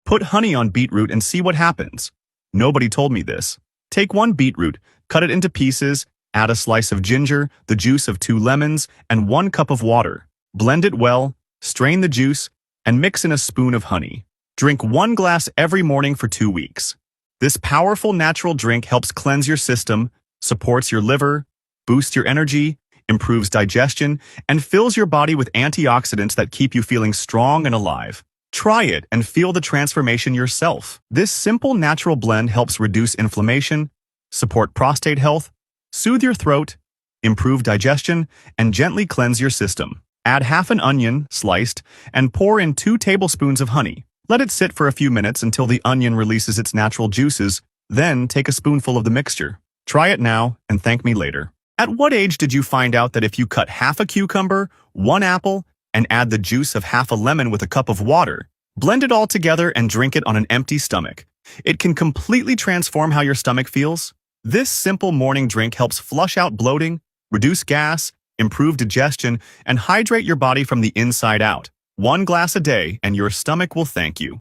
Put honey on beetroot and see what happens. Nobody told me this. Take one beetroot, cut it into pieces, add a slice of ginger, the juice of 2 lemons, and 1 cup of water. Blend it well, strain the juice, and mix in a spoon of honey. Drink 1 glass every morning for 2 weeks. This powerful natural drink helps cleanse your system, supports your liver, boosts your energy, improves digestion, and fills your body with antioxidants that keep you feeling strong and alive. Try it and feel the transformation yourself. This simple natural blend helps reduce inflammation, support prostate health, soothe your throat, improve digestion, and gently cleanse your system. Add half an onion, sliced, and pour in 2 tablespoons of honey. Let it sit for a few minutes until the onion releases its natural juices, then take a spoonful of the mixture. Try it now and thank me later. At what age did you find out that if you cut half a cucumber, 1 apple, and add the juice of half a lemon with a cup of water, blend it all together and drink it on an empty stomach, it can completely transform how your stomach feels? This simple morning drink helps flush out bloating, reduce gas, improve digestion, and hydrate your body from the inside out. 1 glass a day and your stomach will thank you.